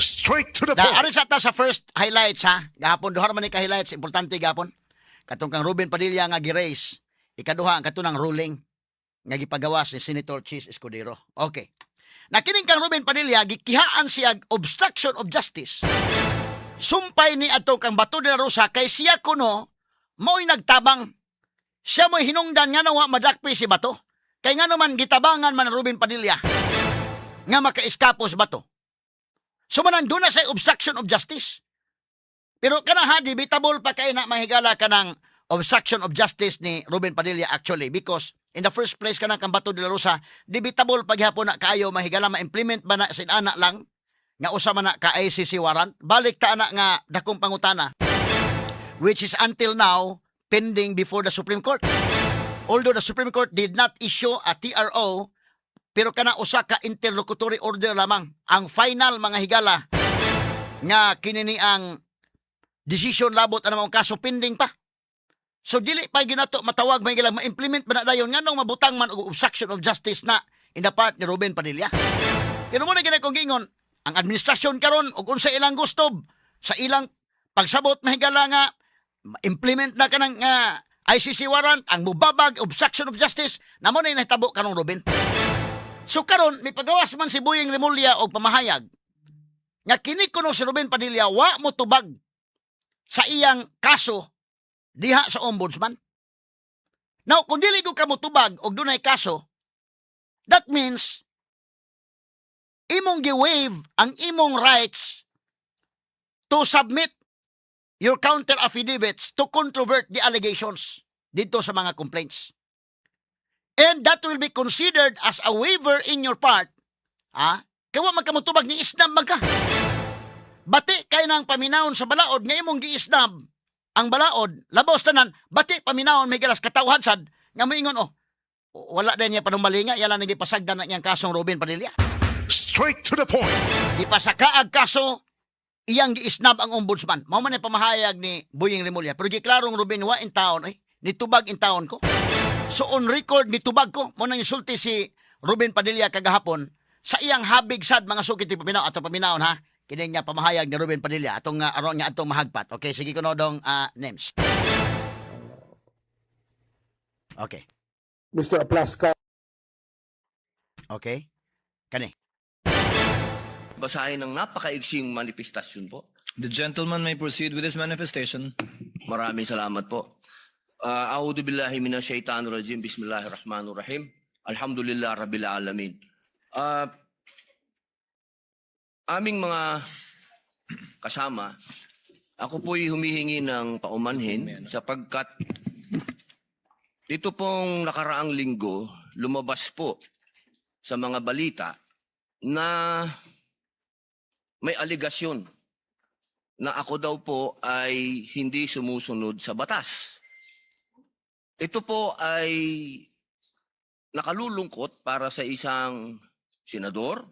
Straight to the Da, point. ari sa ta sa first highlights ha. Gahapon duha man ni ka highlights, importante gahapon. Katong kang Ruben Padilla nga gi-raise. Ikaduha ang katunang ruling nga gipagawas ni Senator Chis Escudero. Okay. Nakining kang Ruben Padilla gikihaan siya obstruction of justice. Sumpay ni ato kang Bato de la Rosa kay siya kuno mo'y nagtabang. Siya mo'y hinungdan nga nawa madakpi si Bato. Kay nga naman gitabangan man Ruben Padilla nga makaiskapos Bato. So manan doon na sa obstruction of justice. Pero kana debatable pa kay na mahigala ka ng obstruction of justice ni Ruben Padilla actually because in the first place kanang kang Bato de la Rosa, debatable paghapon na kaayo mahigala ma-implement ba na sinana lang nga usa man na ka ICC warrant. Balik ta na nga dakong pangutana which is until now pending before the Supreme Court. Although the Supreme Court did not issue a TRO, pero kana usa ka interlocutory order lamang ang final mga higala nga kinini ang decision labot ang mga kaso pending pa. So dili pa ginato matawag may higala ma-implement ba na dayon nganong mabutang man og obstruction of justice na in the part ni Ruben Padilla. Pero mo na gina kong gingon ang administrasyon karon og unsa ilang gusto sa ilang pagsabot mahigala nga implement na kanang ICC warrant ang mubabag obstruction of justice namo na nahitabo karong Ruben. So karon may pagawas man si Boyeng Rimulya og pamahayag nga kini kuno si Ruben Padilla wa mo tubag sa iyang kaso diha sa ombudsman. Now kung dili ko ka mo tubag og dunay kaso, that means imong gi-waive ang imong rights to submit your counter affidavits to controvert the allegations dito sa mga complaints. And that will be considered as a waiver in your part. Kawa magkamutubag ni isnab magka. Bati kay nang paminawon sa balaod nga imong giisnab ang balaod, labaw tanan, bati paminawon may galas katawhan sad nga moingon wala din niya panumalinga, yala nagipasagdan na niyang kasong Ruben Padilla. Straight to the point. Ipasakaag kaso iyang giisnab ang ombudsman. Mao man ay pamahayag ni Boyeng Rimulya. Pero giklarong Ruben wa in town nitubag in town ko. So on record nitubag ko mo nang isulti si Ruben Padilla kagahapon sa iyang habig sad mga sukit ti paminaw ato paminawon ha. Kini niya pamahayag ni Ruben Padilla atong aron niya atong mahagpat. Okay, sige kuno dong names. Okay. Mr. Aplaska. Okay. Kani. Basahin ng napakaigsing manifestasyon po. The gentleman may proceed with his manifestation. Maraming salamat po. A'udhu billahi minash shaitanir rajim. Bismillahirrahmanirrahim. Alhamdulillah rabbil alamin. Aming mga kasama, ako po'y humihingi ng paumanhin sapagkat dito pong nakaraang linggo, lumabas po sa mga balita na may aligasyon na ako daw po ay hindi sumusunod sa batas. Ito po ay nakalulungkot para sa isang senador,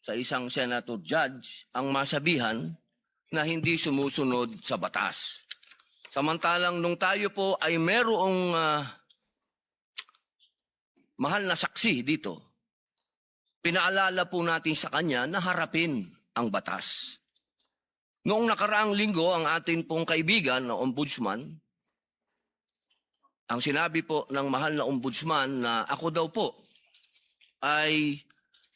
sa isang senator judge, ang masabihan na hindi sumusunod sa batas. Samantalang nung tayo po ay merong mahal na saksi dito, pinaalala po natin sa kanya na harapin ang batas. Noong nakaraang linggo, ang atin pong kaibigan na ombudsman, ang sinabi po ng mahal na ombudsman na ako daw po ay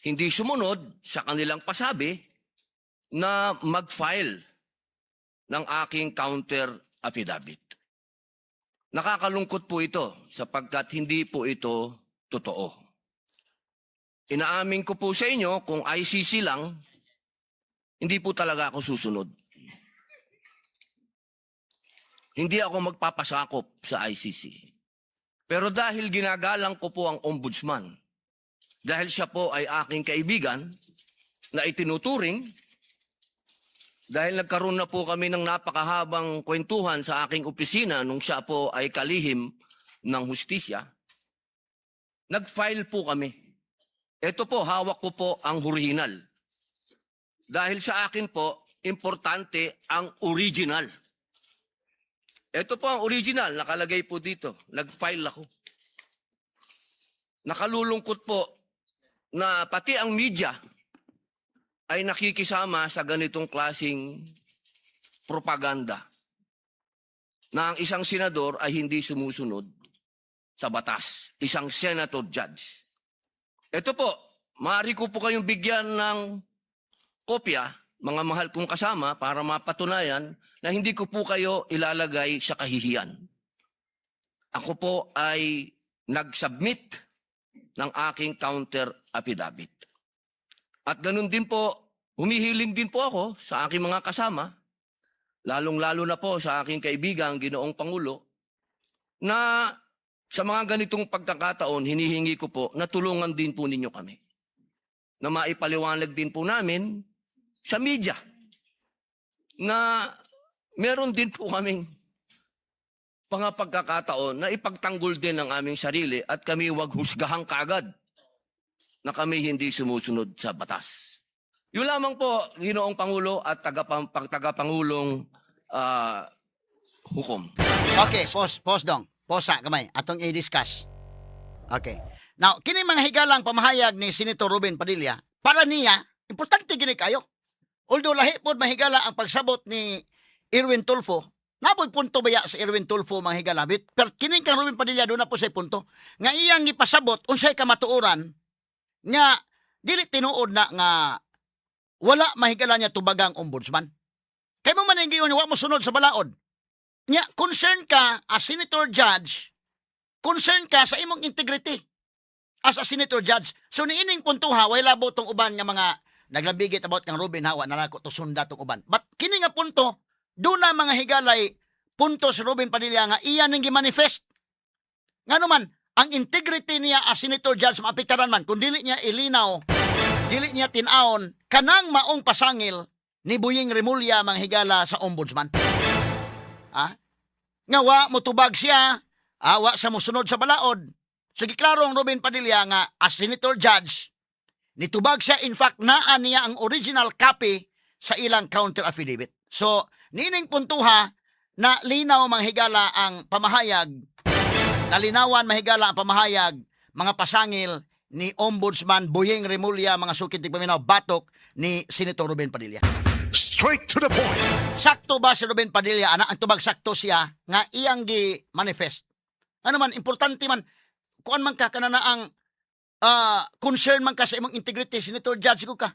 hindi sumunod sa kanilang pasabi na mag-file ng aking counter affidavit. Nakakalungkot po ito sapagkat hindi po ito totoo. Inaamin ko po sa inyo kung ICC lang, hindi po talaga ako susunod. Hindi ako magpapasakop sa ICC. Pero dahil ginagalang ko po ang ombudsman, dahil siya po ay aking kaibigan na itinuturing, dahil nagkaroon na po kami ng napakahabang kwentuhan sa aking opisina nung siya po ay kalihim ng hustisya, nag-file po kami. Ito po, hawak ko po ang original. Dahil sa akin po, importante ang original. Ito po ang original, nakalagay po dito. Nag-file ako. Nakalulungkot po na pati ang media ay nakikisama sa ganitong klasing propaganda na ang isang senador ay hindi sumusunod sa batas, isang senator judge. Ito po, maaari ko po kayong bigyan ng kopya, mga mahal kong kasama, para mapatunayan na hindi ko po kayo ilalagay sa kahihiyan. Ako po ay nag-submit ng aking counter affidavit. At ganun din po, humihiling din po ako sa aking mga kasama, lalong-lalo na po sa aking kaibigan, Ginoong Pangulo, na sa mga ganitong pagkakataon, hinihingi ko po na tulungan din po ninyo kami. Na maipaliwanag din po namin sa media na meron din po kaming mga pagkakataon na ipagtanggol din ang aming sarili at kami wag husgahan kaagad na kami hindi sumusunod sa batas. Yun lamang po, Ginoong Pangulo at tagapangulong hukom. Okay, pause dong. Pause kamay. Atong i-discuss. Okay. Now, kini mga higalang pamahayag ni Senator Ruben Padilla, para niya, importante gini kayo. Although lahi po mahigala ang pagsabot ni Erwin Tulfo, napoy punto baya sa Erwin Tulfo mga higala, pero kining kang Ruben Padilla doon na po sa punto, nga iyang ipasabot, unsay kamatuoran, nga dili tinuod na nga wala mahigala niya tubagang ombudsman. Kaya mo man yung wa mo sunod sa balaod. Nya, concern ka as senator judge, concern ka sa imong integrity as a senator judge. So niining puntuha, way labo tong uban nga mga naglambigit about kang Ruben hawa na nako to sunda tong uban. But kini nga punto, doon na mga higalay punto sa Ruben Padilla nga iya ning gi-manifest. Nga naman, ang integrity niya as senator judge maapektaran man kung dili niya ilinaw, dili niya tin-aon kanang maong pasangil ni Boying Remulla mga higala sa ombudsman. Nga wa motubag siya, wa sa musunod sa balaod. Sige klaro ang Ruben Padilla nga as senator judge, nitubag siya, in fact naa niya ang original copy sa ilang counter affidavit. So, nining puntuha na linaw mga higala ang pamahayag, nalinawan mahigala ang pamahayag, mga pasangil ni Ombudsman Boying Remulla, mga sukit ng paminaw, batok ni Senator Ruben Padilla. Straight to the point. Sakto ba si Ruben Padilla, ana, ang tubag sakto siya, nga iyang gi-manifest? Ano man, importante man, kuan man ka, kanana ang concern man ka sa imong integrity, Senator Judge ko ka.